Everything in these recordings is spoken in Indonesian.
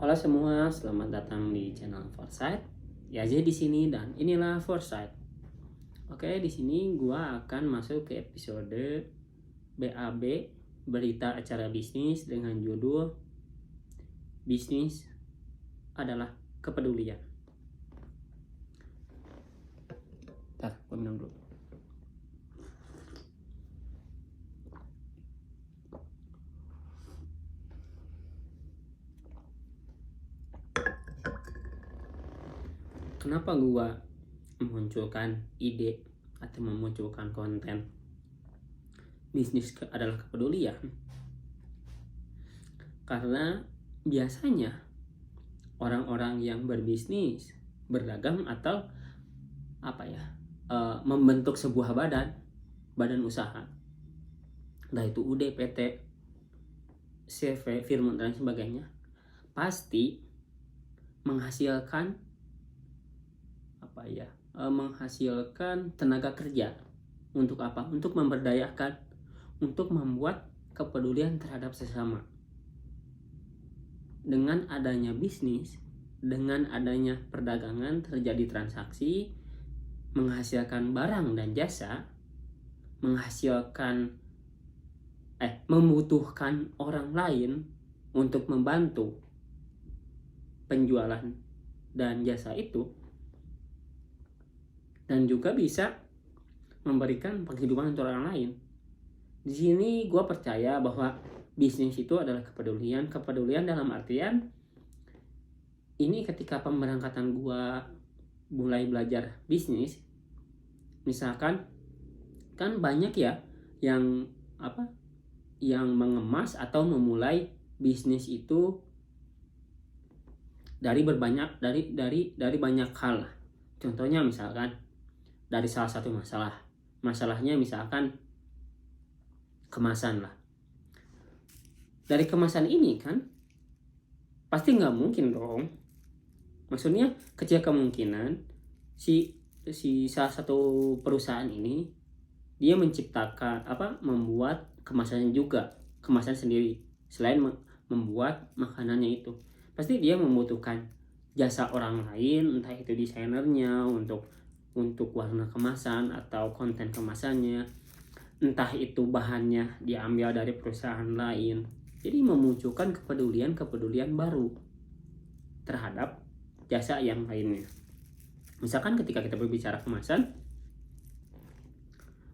Halo semua, selamat datang di channel Foresight. Ya, jadi di sini dan inilah Foresight. Oke, di sini gua akan masuk ke episode BAB, berita acara bisnis, dengan judul Bisnis adalah Kepedulian. Bentar, gua minum dulu. Kenapa gua memunculkan ide atau memunculkan konten bisnis adalah kepedulian? Karena biasanya orang-orang yang berbisnis, berdagang atau membentuk sebuah badan usaha, entah itu UD, PT, CV, firman dan sebagainya, pasti menghasilkan menghasilkan tenaga kerja. Untuk apa? Untuk memberdayakan, untuk membuat kepedulian terhadap sesama. Dengan adanya bisnis, dengan adanya perdagangan, terjadi transaksi, menghasilkan barang dan jasa, membutuhkan orang lain untuk membantu penjualan dan jasa itu, dan juga bisa memberikan penghidupan untuk orang lain. Di sini gue percaya bahwa bisnis itu adalah kepedulian. Kepedulian dalam artian ini ketika pemberangkatan gue mulai belajar bisnis, misalkan kan banyak ya yang mengemas atau memulai bisnis itu dari banyak hal. Contohnya misalkan dari salah satu masalahnya misalkan kemasan lah. Dari kemasan ini kan pasti nggak mungkin dong, maksudnya kecil kemungkinan si salah satu perusahaan ini dia membuat kemasan sendiri. Selain membuat makanannya itu, pasti dia membutuhkan jasa orang lain, entah itu desainernya untuk warna kemasan atau konten kemasannya, entah itu bahannya diambil dari perusahaan lain. Jadi memunculkan kepedulian baru terhadap jasa yang lainnya. Misalkan ketika kita berbicara kemasan,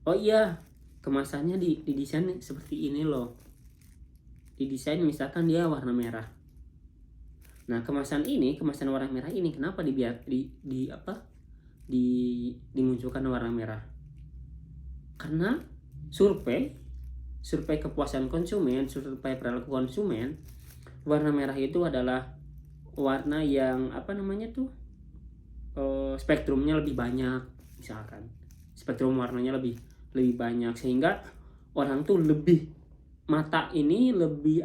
oh iya, kemasannya didesain seperti ini loh. Didesain misalkan dia warna merah. Nah, kemasan warna merah ini kenapa dimunculkan warna merah? Karena survei kepuasan konsumen, survei perilaku konsumen, warna merah itu adalah warna yang spektrumnya lebih banyak. Misalkan spektrum warnanya lebih banyak, sehingga orang tuh mata ini lebih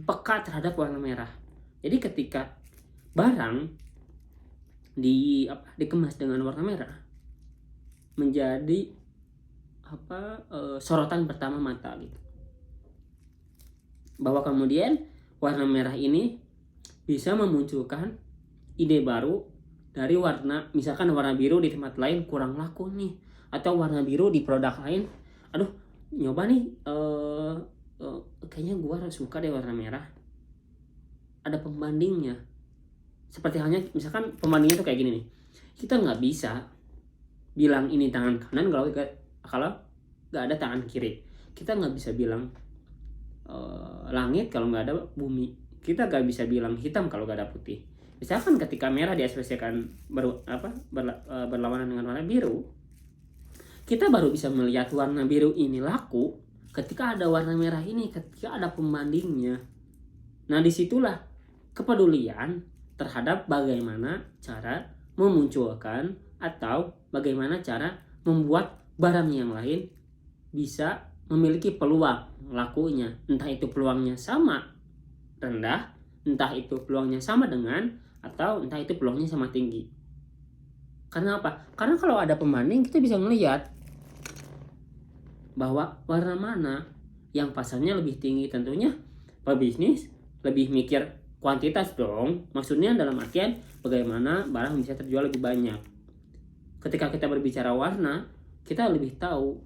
peka terhadap warna merah. Jadi ketika barang dikemas dengan warna merah, menjadi sorotan pertama mata gitu. Bahwa kemudian warna merah ini bisa memunculkan ide baru dari warna, misalkan warna biru di tempat lain kurang laku nih, atau warna biru di produk lain, aduh nyoba nih, kayaknya gua suka deh warna merah, ada pembandingnya. Seperti halnya misalkan pembandingnya tuh kayak gini nih, kita nggak bisa bilang ini tangan kanan kalau nggak ada tangan kiri. Kita nggak bisa bilang langit kalau nggak ada bumi. Kita nggak bisa bilang hitam kalau nggak ada putih. Misalkan ketika merah diekspresikan berlawanan dengan warna biru, kita baru bisa melihat warna biru ini laku ketika ada warna merah ini, ketika ada pembandingnya. Nah, disitulah kepedulian terhadap bagaimana cara memunculkan atau bagaimana cara membuat barang yang lain bisa memiliki peluang lakunya. Entah itu peluangnya sama rendah, entah itu peluangnya sama dengan, atau entah itu peluangnya sama tinggi. Karena apa? Karena kalau ada pembanding, kita bisa melihat bahwa warna mana yang pasarnya lebih tinggi. Tentunya pebisnis lebih mikir kuantitas dong. Maksudnya dalam artian bagaimana barang bisa terjual lebih banyak. Ketika kita berbicara warna, kita lebih tahu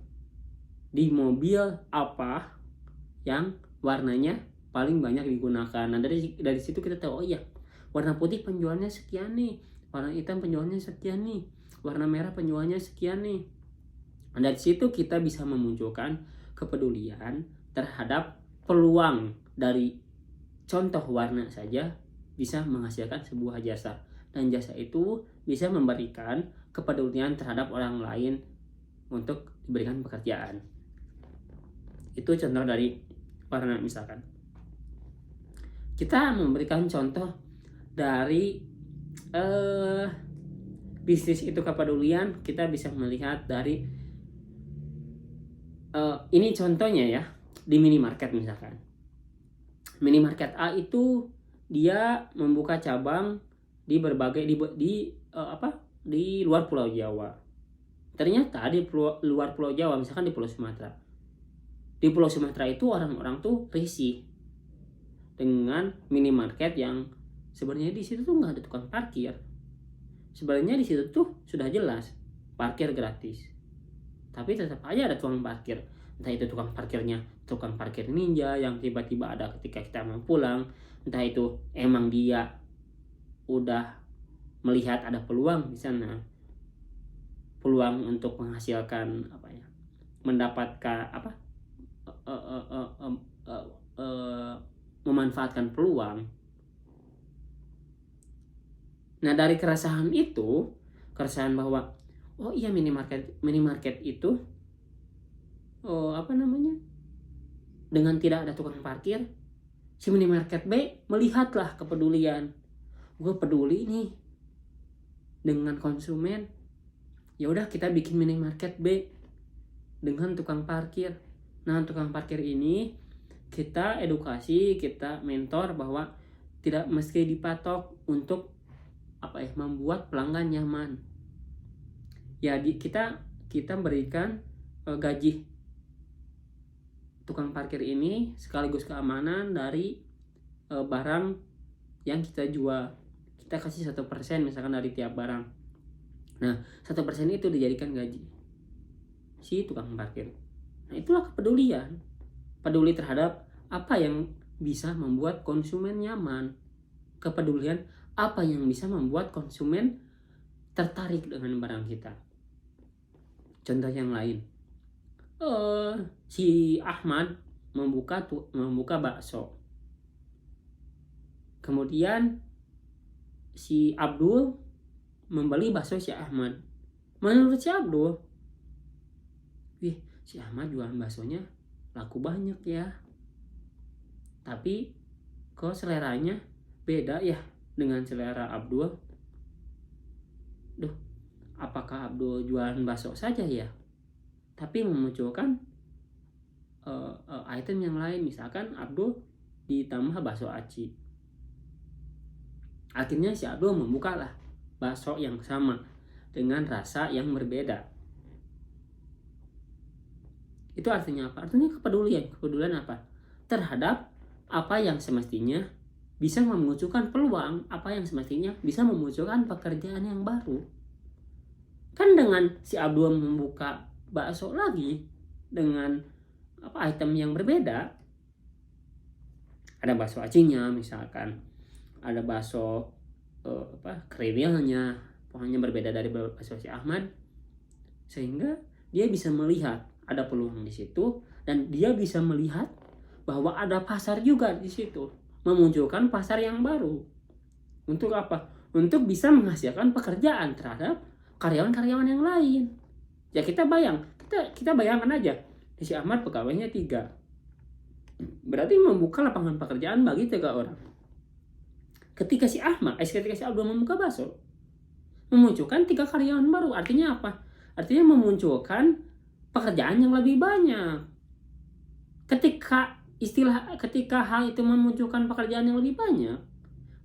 di mobil apa yang warnanya paling banyak digunakan. Nah, dari situ kita tahu, oh iya, warna putih penjualnya sekian nih, warna hitam penjualnya sekian nih, warna merah penjualnya sekian nih. Dan dari situ kita bisa memunculkan kepedulian terhadap peluang dari contoh warna saja bisa menghasilkan sebuah jasa. Dan jasa itu bisa memberikan kepedulian terhadap orang lain untuk diberikan pekerjaan. Itu contoh dari warna. Misalkan kita memberikan contoh dari bisnis itu kepedulian, kita bisa melihat dari ini contohnya ya, di minimarket misalkan. Minimarket A itu dia membuka cabang di berbagai di luar Pulau Jawa. Ternyata di luar Pulau Jawa, misalkan di Pulau Sumatera. Di Pulau Sumatera itu orang-orang tuh risih dengan minimarket yang sebenarnya di situ tuh nggak ada tukang parkir. Sebenarnya di situ tuh sudah jelas parkir gratis, tapi tetap aja ada tukang parkir. Entah itu tukang parkirnya tukang parkir ninja yang tiba-tiba ada ketika kita mau pulang, entah itu emang dia udah melihat ada peluang di sana, peluang untuk menghasilkan mendapatkan memanfaatkan peluang. Nah, dari keresahan itu, keresahan bahwa oh iya minimarket itu dengan tidak ada tukang parkir, si minimarket B melihatlah kepedulian. Gue peduli nih dengan konsumen, ya udah kita bikin minimarket B dengan tukang parkir. Nah, tukang parkir ini kita edukasi, kita mentor bahwa tidak mesti dipatok untuk membuat pelanggan nyaman. Ya, kita berikan gaji tukang parkir ini sekaligus keamanan dari barang yang kita jual. Kita kasih 1% misalkan dari tiap barang. Nah, 1% itu dijadikan gaji si tukang parkir. Nah, itulah kepedulian. Peduli terhadap apa yang bisa membuat konsumen nyaman. Kepedulian apa yang bisa membuat konsumen tertarik dengan barang kita. Contoh yang lain, si Ahmad membuka bakso. Kemudian si Abdul membeli bakso si Ahmad. Menurut si Abdul, si Ahmad jualan baksonya laku banyak ya, tapi kok seleranya beda ya dengan selera Abdul. Apakah Abdul jualan bakso saja ya, tapi memunculkan item yang lain, misalkan Abdul ditambah bakso aci. Akhirnya si Abdul membukalah bakso yang sama dengan rasa yang berbeda. Itu artinya apa? Artinya kepedulian. Kepedulian apa? Terhadap apa yang semestinya bisa memunculkan peluang, apa yang semestinya bisa memunculkan pekerjaan yang baru. Kan dengan si Abdul membuka bakso lagi dengan item yang berbeda, ada bakso acinya misalkan, ada bakso kriwilnya, pokoknya berbeda dari bakso si Ahmad, sehingga dia bisa melihat ada peluang di situ, dan dia bisa melihat bahwa ada pasar juga di situ, memunculkan pasar yang baru. Untuk apa? Untuk bisa menghasilkan pekerjaan terhadap karyawan-karyawan yang lain. Ya kita bayangkan aja, si Ahmad pegawainya 3, berarti membuka lapangan pekerjaan bagi 3 orang. Ketika si Abdul membuka bakso, memunculkan 3 karyawan baru. Artinya apa? Artinya memunculkan pekerjaan yang lebih banyak. Ketika hal itu memunculkan pekerjaan yang lebih banyak,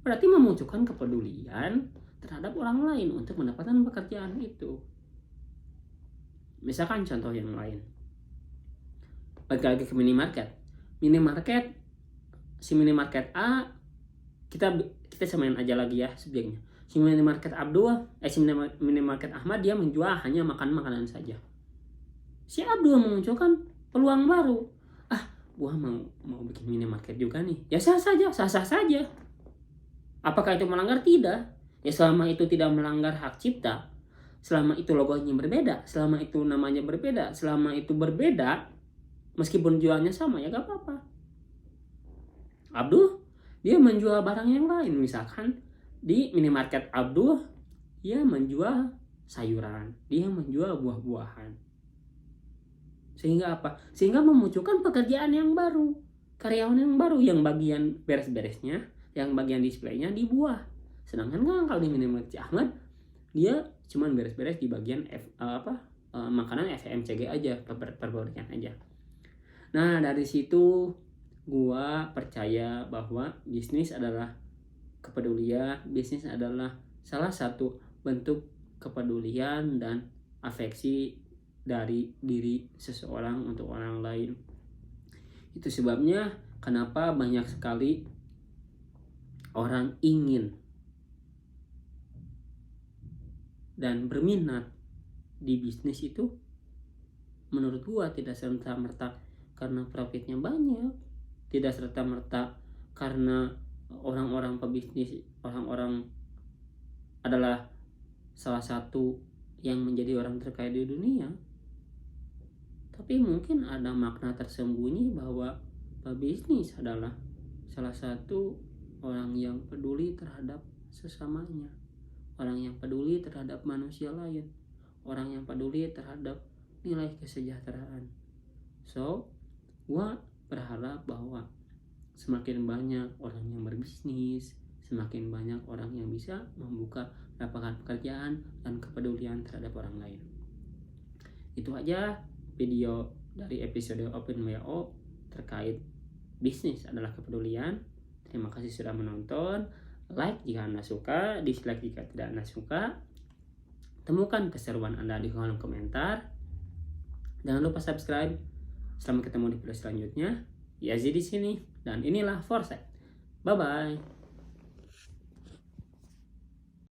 berarti memunculkan kepedulian terhadap orang lain untuk mendapatkan pekerjaan itu. Misalkan contoh yang lain, balik lagi ke minimarket. Si minimarket A kita samain aja lagi ya subjeknya. Si minimarket minimarket Ahmad dia menjual hanya makanan saja. Si Abdul memunculkan peluang baru. Gua mau bikin minimarket juga nih. Ya sah saja. Apakah itu melanggar? Tidak. Ya selama itu tidak melanggar hak cipta, selama itu logonya berbeda, selama itu namanya berbeda, selama itu berbeda, meskipun jualnya sama ya gak apa-apa. Abdul dia menjual barang yang lain, misalkan di minimarket Abdul dia menjual sayuran, dia menjual buah-buahan. Sehingga apa? Sehingga memunculkan pekerjaan yang baru, karyawan yang baru, yang bagian beres-beresnya, yang bagian displaynya di buah. Sedangkan kan kalau di minimarket Ahmad dia cuman beres-beres di bagian makanan FMCG aja, perpabrikan aja. Nah, dari situ gua percaya bahwa bisnis adalah kepedulian, bisnis adalah salah satu bentuk kepedulian dan afeksi dari diri seseorang untuk orang lain. Itu sebabnya kenapa banyak sekali orang ingin dan berminat di bisnis itu. Menurut gua tidak serta-merta karena profitnya banyak, tidak serta-merta karena orang-orang pebisnis, orang-orang adalah salah satu yang menjadi orang terkaya di dunia. Tapi mungkin ada makna tersembunyi bahwa pebisnis adalah salah satu orang yang peduli terhadap sesamanya, orang yang peduli terhadap manusia lain, orang yang peduli terhadap nilai kesejahteraan. So, gua berharap bahwa semakin banyak orang yang berbisnis, semakin banyak orang yang bisa membuka lapangan pekerjaan dan kepedulian terhadap orang lain. Itu aja video dari episode Open WO terkait bisnis adalah kepedulian. Terima kasih sudah menonton. Like jika Anda suka, dislike jika tidak Anda suka. Temukan keseruan Anda di kolom komentar. Jangan lupa subscribe. Sampai ketemu di video selanjutnya. Yazid di sini dan inilah Foresight. Bye bye.